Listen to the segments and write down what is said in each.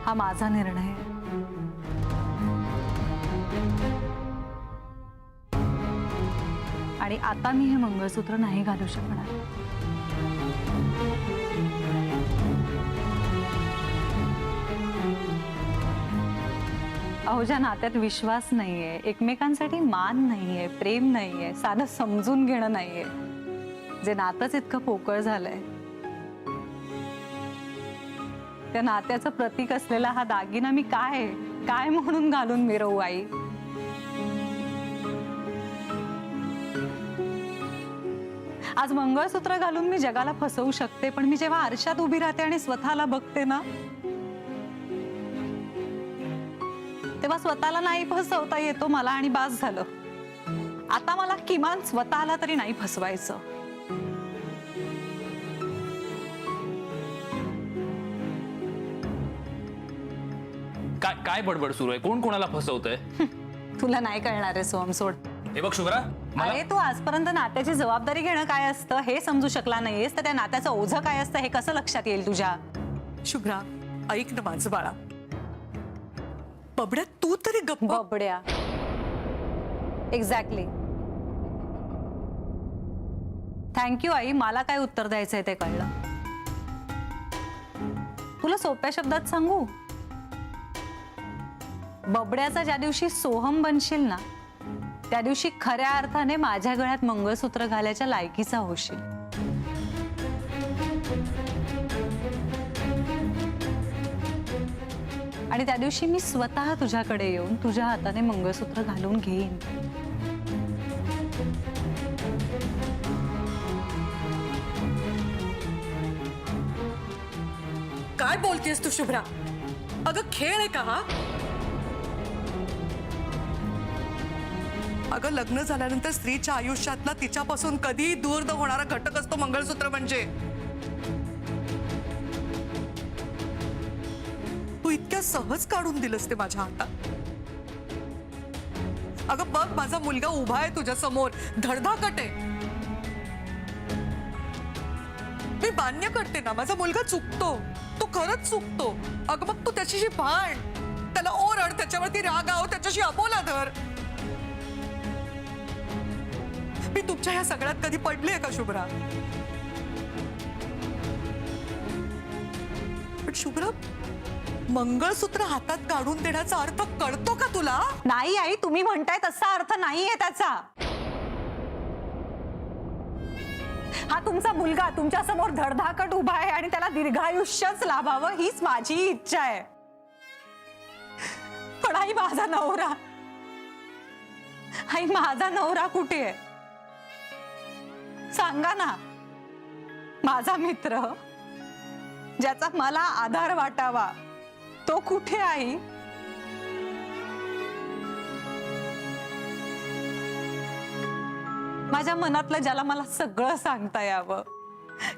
हा माझा निर्णय आहे. आणि आता मी हे मंगळसूत्र नाही घालू शकणार. अहो, ज्या नात्यात विश्वास नाहीये, एकमेकांसाठी मान नाहीये, प्रेम नाहीये, साधं समजून घेणं नाहीये, जे नातंच इतकं पोकळ झालंय, त्या नात्याचं प्रतीक असलेला हा दागिना मी काय काय म्हणून घालून मिरवू आई? आज मंगळसूत्र घालून मी जगाला फसवू शकते, पण मी जेव्हा आरशात उभी राहते आणि स्वतःला बघते ना, तेव्हा स्वतःला नाही फसवता येतो मला, आणि बास झालं. आता मला किमान स्वतःला तरी नाही फसवायचं. काय बडबड सुरू आहे? कोण कोणाला फसवतंय? तुला नाही कळणार आहे सोहम, सोड. हे बघ शुभ्रा, अरे तू आजपर्यंत नात्याची जबाबदारी घेणं काय असतं हे समजू शकला नाहीयेस, तर त्या नात्याचं ओझं काय असतं हे कसं लक्षात येईल तुझ्या? शुभ्रा, ऐक ना माझं बाळा. बबड्या, तू तरी गप्प. बबड्या, एक्झॅक्टली. थँक्यू आई, मला काय उत्तर द्यायचंय ते कळलं. तुला सोप्या शब्दात सांगू, बबड्याचा ज्या दिवशी सोहम बनशील ना, त्या दिवशी खऱ्या अर्थाने माझ्या गळ्यात मंगळसूत्र घालायच्या लायकीचा होशील. आणि त्या दिवशी मी स्वतः तुझ्याकडे येऊन तुझ्या हाताने मंगळसूत्र घालून घेईन. काय बोलतेस तू शुभ्रा? अगं खेळ आहे का हा? अगं लग्न झाल्यानंतर स्त्रीच्या आयुष्यातला तिच्यापासून कधीही दूर न होणारा घटक असतो मंगळसूत्र म्हणजे. तू इतक्या सहज काढून दिलंस ते माझ्या हातात. अगं बघ, माझा मुलगा उभा आहे तुझ्या समोर, धडधाकट आहे. मी मान्य करते ना, माझा मुलगा चुकतो, तो खरंच चुकतो. अगं मग तू त्याच्याशी भांड, त्याला ओरड, त्याच्यावरती रागाव, त्याच्याशी अबोला धर. मी तुमच्या ह्या सगळ्यात कधी पडले का शुभ्रा? पण शुभ्रा, मंगळसूत्र हातात काढून देण्याचा अर्थ कळतो का तुला? नाही आई, तुम्ही म्हणताय तसा अर्थ नाहीये त्याचा. हा तुमचा मुलगा तुमच्या समोर धडधाकट उभा आहे आणि त्याला दीर्घायुष्यच लाभावं हीच माझी इच्छा आहे. पण आई, माझा नवरा, आई माझा नवरा कुठे आहे सांगा ना? माझा मित्र, ज्याचा मला आधार वाटावा, तो कुठे आई? माझ्या मनातलं ज्याला मला सगळं सांगता यावं,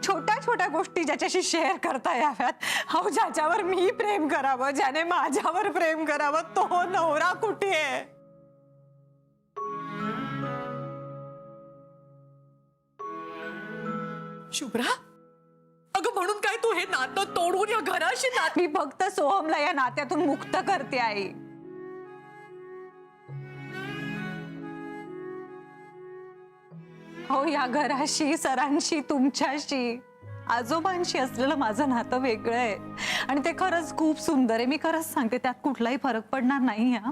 छोट्या छोट्या गोष्टी ज्याच्याशी शेअर करता याव्यात, अहो ज्याच्यावर मी प्रेम करावं, ज्याने माझ्यावर प्रेम करावं, तो नवरा कुठे आहे? शुभ्रा, अगं म्हणून काय तू हे नातं तोडून या घराशी मी फक्त सोहमला या नात्यातून मुक्त करते आई. हो, या घराशी, सरांशी, तुमच्याशी, आजोबांशी असलेलं माझं नातं वेगळं आहे आणि ते खरंच खूप सुंदर आहे. मी खरंच सांगते, त्यात कुठलाही फरक पडणार नाही. हा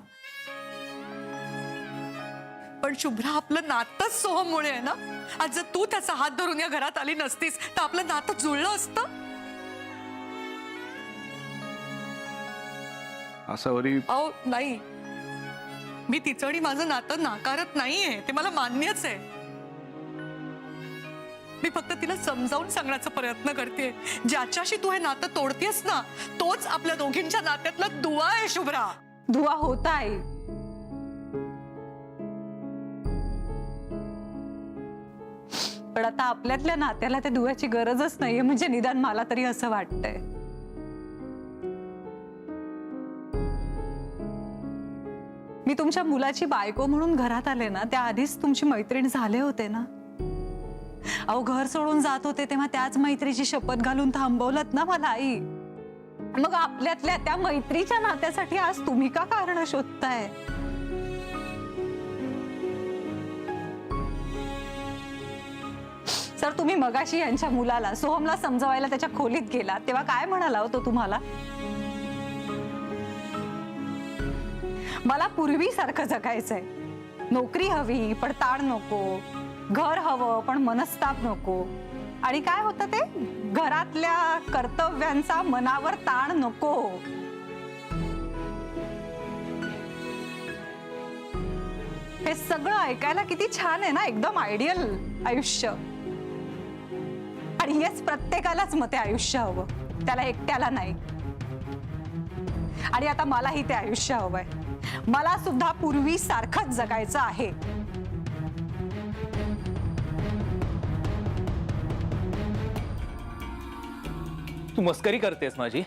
पण शुभ्रा, आपलं नातंच सोहममुळे आहे ना. आज जर तू त्याचा हात धरून या घरात आली नसतीस तर आपलं नातं जुळलं असतं. असं अहो नाही, मी तिचं आणि माझं नातं नाकारत नाहीये, ते मला मान्यच आहे. मी फक्त तिला समजावून सांगण्याचा प्रयत्न करते, ज्याच्याशी तू हे नातं तोडतेस ना, तोच आपल्या दोघींच्या नात्यातला दुवा आहे शुभ्रा. दुवा होता आई, पण आता आपल्यातल्या नात्याला त्या दुव्याची गरजच नाहीये, म्हणजे निदान मला तरी असं वाटतंय. मी तुमच्या मुलाची बायको म्हणून घरात आले ना, त्या आधीच तुमची मैत्रीण झाले होते ना. अहो, घर सोडून जात होते तेव्हा त्याच मैत्रीची शपथ घालून थांबवलत ना मला आई. मग आपल्यातल्या त्या मैत्रीच्या नात्यासाठी आज तुम्ही का कारण शोधताय? सर, तुम्ही मगाशी यांच्या मुलाला, सोहमला समजवायला त्याच्या खोलीत गेला तेव्हा काय म्हणाला होतो तुम्हाला? मला पूर्वीसारखं जगायचंय. नोकरी हवी पण ताण नको, घर हवं पण मनस्ताप नको, आणि काय होतं ते, घरातल्या कर्तव्यांचा मनावर ताण नको. हे सगळं ऐकायला किती छान आहे ना, एकदम आयडियल आयुष्य. आणि हेच प्रत्येकालाच मग ते आयुष्य हवं, त्याला एकट्याला नाही. आणि आता मलाही ते आयुष्य हवंय. मला सुद्धा पूर्वी सारखंच जगायचं आहे. तू मस्करी करतेस माझी?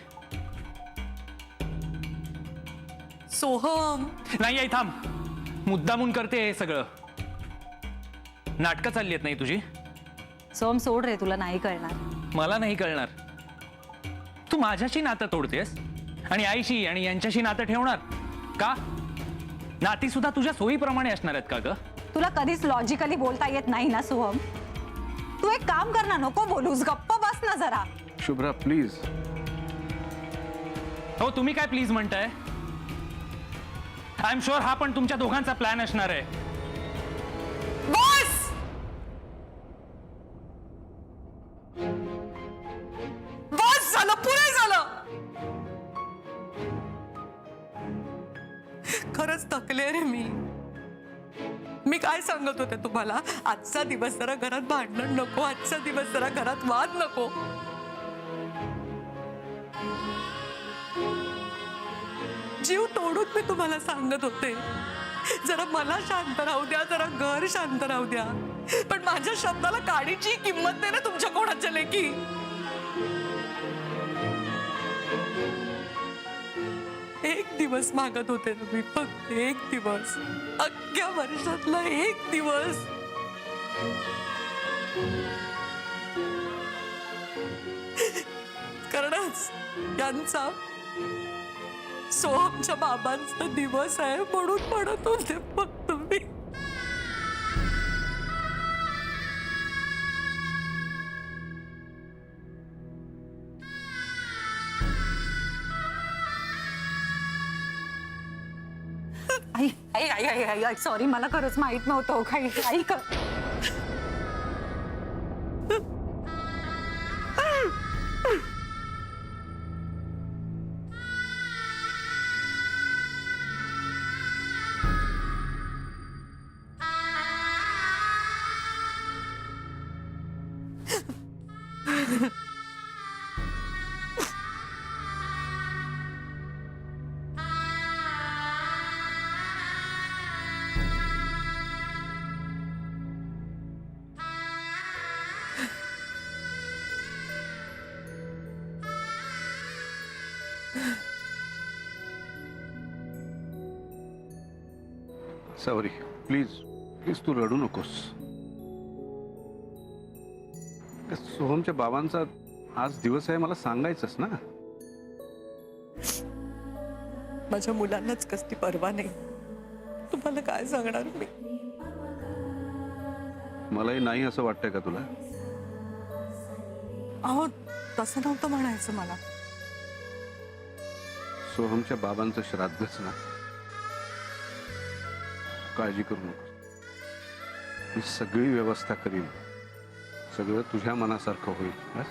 सोहम, नाही आई, थांब. मुद्दामून करते हे सगळं. नाटकं चालली आहेत नाही तुझी? सोहम, सोड रे, तुला नाही कळणार. मला नाही कळणार. तू माझ्याशी नातं तोडतेस आणि आईशी आणि यांच्याशी नातं ठेवणार का? नाती सुद्धा तुझ्या सोयीप्रमाणे असणार आहेत का ग? तुला कधीच लॉजिकली बोलता येत नाही ना सोहम. तू एक काम कर ना, नको बोलूस, गप्प बस ना जरा. शुभ्रा प्लीज. हो, तुम्ही काय प्लीज म्हणताय? आय एम शुअर हा पण तुमच्या दोघांचा प्लॅन असणार आहे. बस. बस झालं, पुरे झालं. खरंच थकले रे मी काय सांगत होते तुम्हाला? आजचा दिवस जरा घरात भांडण नको, आजचा दिवस जरा घरात वाद नको. जीव तोडून मी तुम्हाला सांगत होते, जरा मला शांत राहू द्या, जरा घर शांत राहू द्या. पण माझ्या शब्दाला काडीची किंमत नाही ना तुमच्या कोणाच्या लेकी. एक दिवस मागत होते तुम्ही, फक्त एक दिवस, अख्ख्या वर्षातला एक दिवस. कारणच यांचा, सोहमच्या बाबांचा दिवस आहे म्हणून म्हणत होते फक्त मी. आई आई आई आई आई आई, सॉरी, मला खरंच माहित नव्हतं काही. आई सॉरी, प्लीज प्लीज तू रडू नकोस. सोहमच्या बाबांचा आज दिवस आहे, मला सांगायचंच ना. माझ्या मुलांनाच कसली पर्वा नाही, तुम्हाला काय सांगणार मी. मलाही नाही असं वाटतंय का तुला? अहो, तसं नव्हतं म्हणायचं मला. सोहमच्या बाबांचं श्राद्धच ना. काळजी करू नको, मी सगळी व्यवस्था करीन. सगळं तुझ्या मनासारखं होईल. बस.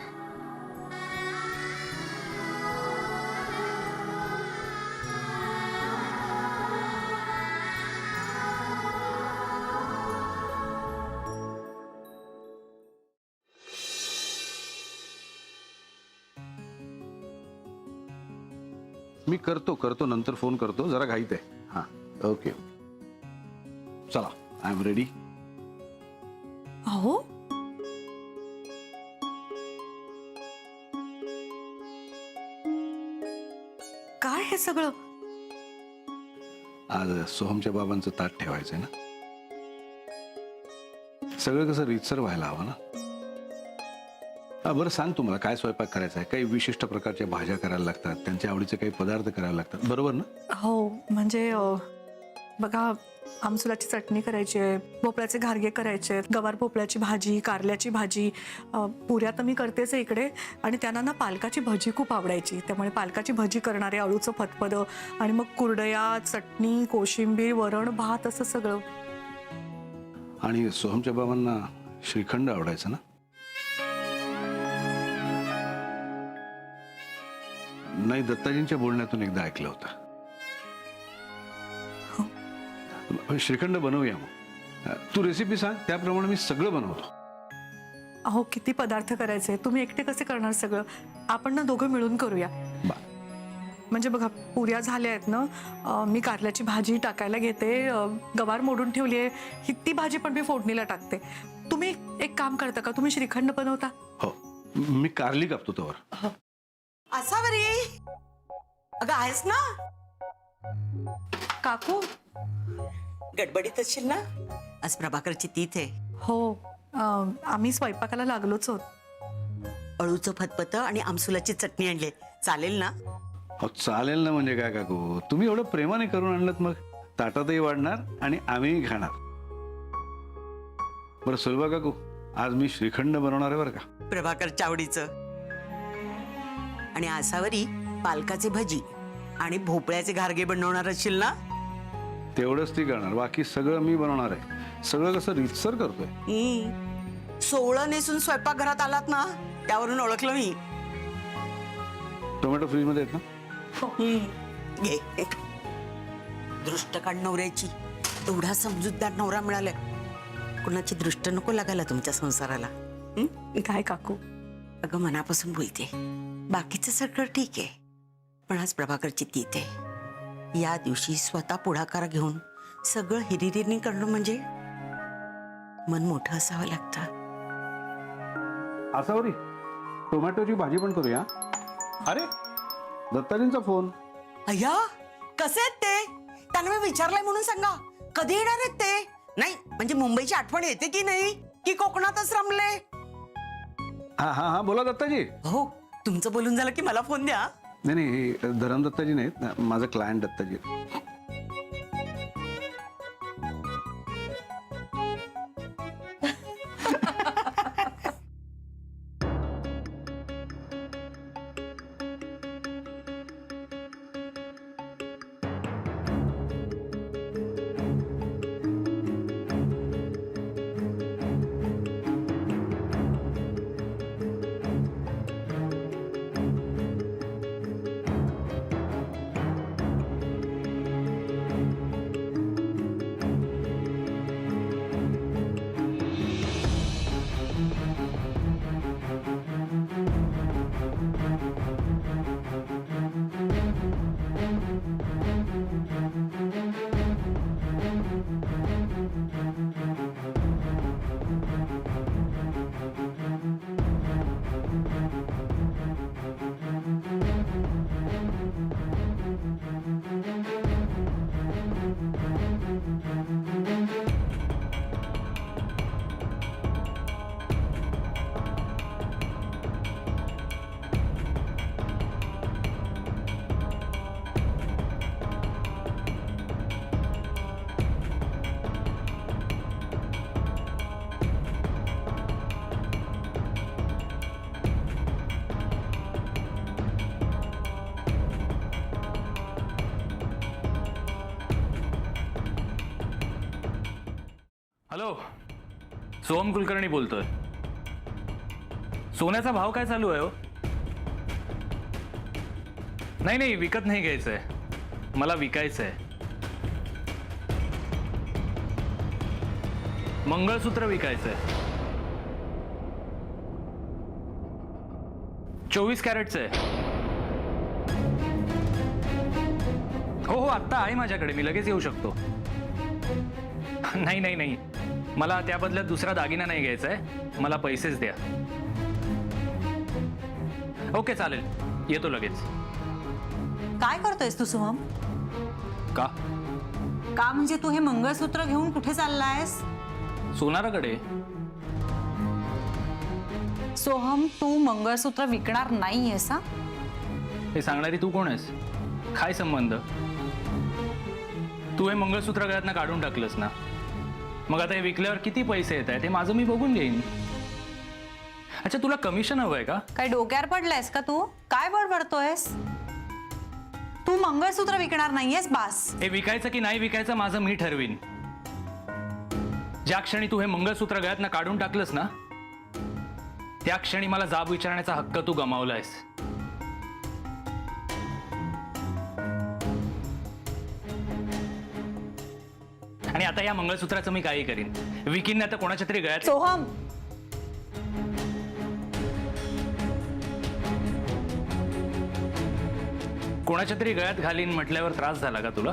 मी करतो नंतर फोन करतो, जरा घाईत आहे. हा, ओके. चला, आय एम रेडी. अहो, काय हे सगळं? आज सोहमच्या बाबांचं ताट ठेवायचंय ना. सगळं कसं रीतसर व्हायला हवं ना. बरं सांग तुम्हाला काय स्वयंपाक करायचा आहे. काही विशिष्ट प्रकारच्या भाज्या करायला लागतात, त्यांच्या आवडीचे काही पदार्थ करायला लागतात, बरोबर ना. हो म्हणजे बघा, आमसुलाची चटणी करायची आहे, भोपळ्याचे घारगे करायचे आहेत, गवार भोपळ्याची भाजी, कारल्याची भाजी, पुऱ्या तर मी करतेच आहे इकडे. आणि त्यांना ना पालकाची भजी खूप आवडायची, त्यामुळे पालकाची भजी करणारे, अळूचं फतफदं, आणि मग कुरडया, चटणी, कोशिंबीर, वरण, भात, असं सगळं. आणि सोहमच्या बाबांना श्रीखंड आवडायचं ना. नाही, दत्ताजींच्या बोलण्यातून एकदा ऐकलं होतं. श्रीखंड बनवूया मग. तू रेसिपी सांग, त्याप्रमाणे मी सगळं बनवतो. अहो किती पदार्थ करायचे, तुम्ही एकटे कसे करणार सगळं. आपण ना दोघं मिळून करूया. बा म्हणजे बघा, पुऱ्या झाल्या आहेत ना, मी कारल्याची भाजी टाकायला घेते, गवार मोडून ठेवली आहे, ही ती भाजी पण मी फोडणीला टाकते. तुम्ही एक काम करता का, तुम्ही श्रीखंड बनवता? हो, मी कारली कापतो तोवर. असावरी अगं आहेस ना. काकू. गडबडीत असशील ना. आज प्रभाकरची तीथ आहे. हो, आम्ही स्वयंपाकाला लागलोच होत. अळूचं फतफत आणि आमसुलाची चटणी आणली, चालेल ना. हो चालेल ना. म्हणजे काय काकू, तुम्ही एवढं प्रेमाने करून आणलं, मग ताटातही वाढणार आणि आम्हीही खाणार. बरं सुलभा काकू, आज मी श्रीखंड बनवणार आहे बरं का. प्रभाकरच्या आवडीचं. आणि आसावरी पालकाची भजी आणि भोपळ्याचे घारगे बनवणार असशील ना. तेवढंच ती करणार, बाकी सगळं मी बनवणार आहे. सगळं कसं रीतसर करतोय. सोवळं नेसून स्वयंपाकघरात आलात ना, त्यावरून ओळखलं मी. टोमॅटो फ्रीज मध्ये आहेत ना. घे. दृष्ट काढ नवऱ्याची. एवढा समजूतदार नवरा मिळालाय. कुणाची दृष्ट नको लागायला तुमच्या संसाराला. काय काकू. अगं मनापासून बोलते. बाकीचं सगळं ठीक आहे, पण आज प्रभाकरची तीथ आहे. या दिवशी स्वतः पुढाकार घेऊन सगळं हिरिरीने करणं म्हणजे मन मोठं असावं लागतं. आसावरी, टोमॅटोची भाजी पण करूया. अरे दत्ताजींचा फोन. अय्या, कसे आहेत ते? त्यांना मी विचारलंय म्हणून सांगा. कधी येणार आहेत ते? नाही म्हणजे मुंबईची आठवण येते की नाही, की कोकणातच रमले? हा हा हा, बोला दत्ताजी. हो, तुमचं बोलून झालं की मला फोन द्या. नाही नाही, हे धरम दत्ताजी नाहीत, माझं क्लायंट दत्ताजी. हॅलो, सोहम कुलकर्णी बोलतोय. सोन्याचा भाव काय चालू आहे हो? नाही नाही, विकत नाही घ्यायचंय, मला विकायचंय. मंगळसूत्र विकायचंय. 24 कॅरेटचं आहे. हो हो, आत्ता आहे माझ्याकडे, मी लगेच येऊ शकतो. नाही नाही नाही, मला त्या बदल्यात दुसरा दागिना नाही घ्यायचा आहे, मला पैसेच द्या. ओके चालेल, येतो लगेच. काय करतोयस तू सोहम? का? का म्हणजे तू हे मंगळसूत्र घेऊन कुठे चाललायस? सोनाराकडे. सोहम, तू मंगळसूत्र विकणार नाहीयेस हा? हे सांगणारी तू कोण आहेस? काय संबंध? तू हे मंगळसूत्र गळ्यातनं काढून टाकलंस ना, मग आता हे विकल्यावर किती पैसे येत आहेत हे माझं मी बघून घेईन. अच्छा, तुला कमिशन हवंय का? काय डोक्यावर पडलायस का तू? काय बडबडतोयस? तू मंगळसूत्र विकणार नाहीयेस बास. हे विकायचं की नाही विकायचं माझं मी ठरवीन. ज्या क्षणी तू हे मंगळसूत्र गळ्यातनं काढून टाकलंस ना, त्या क्षणी मला जाब विचारण्याचा हक्क तू गमावलायस. आणि आता या मंगळसूत्राचं मी काही करीन, विकीन नाही तर कोणाच्या तरी गळ्यात. सोहम, कोणाच्या तरी गळ्यात घालीन म्हटल्यावर त्रास झाला का तुला?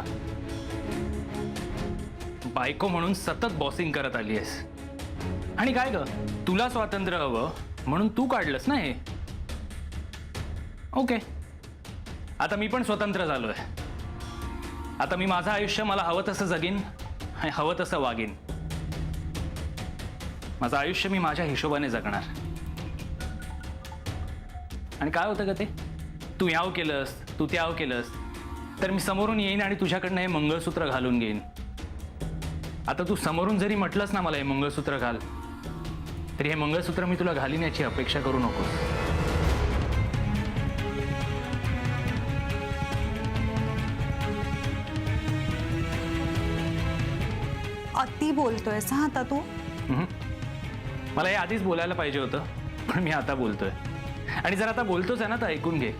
बायको म्हणून सतत बॉसिंग करत आली आहेस. आणि काय ग, तुला स्वातंत्र्य हवं म्हणून तू काढलंस ना हे. ओके, आता मी पण स्वतंत्र झालोय. आता मी माझं आयुष्य मला हवं तसं जगीन आणि हवं तसं वागीन. माझं आयुष्य मी माझ्या हिशोबाने जगणार. आणि काय होतं का ते, तू याव केलंस, तू त्याव केलंस तर मी समोरून येईन आणि तुझ्याकडनं हे मंगळसूत्र घालून घेईन. आता तू समोरून जरी म्हटलंस ना मला हे मंगळसूत्र घाल, तरी हे मंगळसूत्र मी तुला घालीन याची अपेक्षा करू नकोस. अति बोलतोयस हा आता तू. मला हे आधीच बोलायला पाहिजे होतं, पण मी आता बोलतोय. आणि जर आता बोलतोच आहे ना तर ऐकून घे.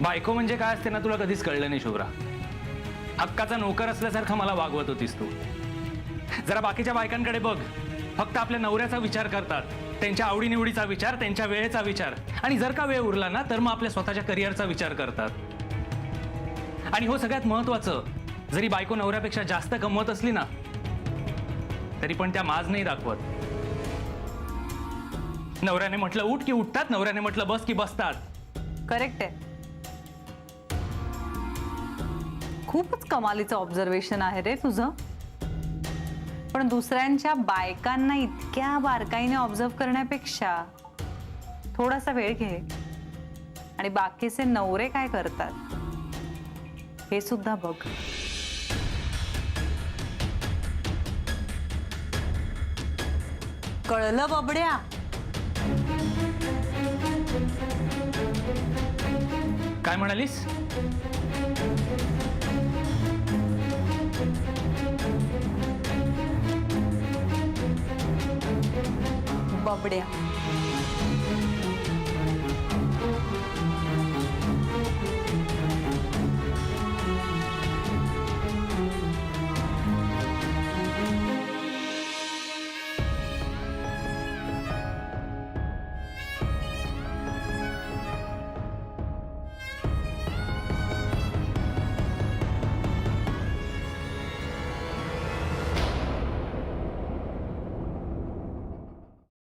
बायको म्हणजे काय असते ना तुला कधीच कळलं नाही शुभ्रा. हक्काचा नोकर असल्यासारखं मला वागवत होतीस तू. जरा बाकीच्या बायकांकडे बघ, फक्त आपल्या नवऱ्याचा विचार करतात, त्यांच्या आवडीनिवडीचा विचार, त्यांच्या वेळेचा विचार. आणि जर का वेळ उरला ना तर मग आपल्या स्वतःच्या करिअरचा विचार करतात. आणि हो, सगळ्यात महत्वाचं, जरी बायको नवऱ्यापेक्षा जास्त कमवत असली ना तरी पण त्या माज नाही दाखवत. नवऱ्याने म्हटलं उठ की उठतात, नवऱ्याने म्हटलं बस की बसतात. करेक्ट आहे. खूपच कमालीचं ऑब्झर्वेशन आहे रे तुझं. पण दुसऱ्यांच्या बायकांना इतक्या बारकाईने ऑब्झर्व करण्यापेक्षा थोडासा वेळ घे आणि बाकीचे नवरे काय करतात हे सुद्धा बघ. कळलं बबड्या? काय म्हणालीस? बबड्या.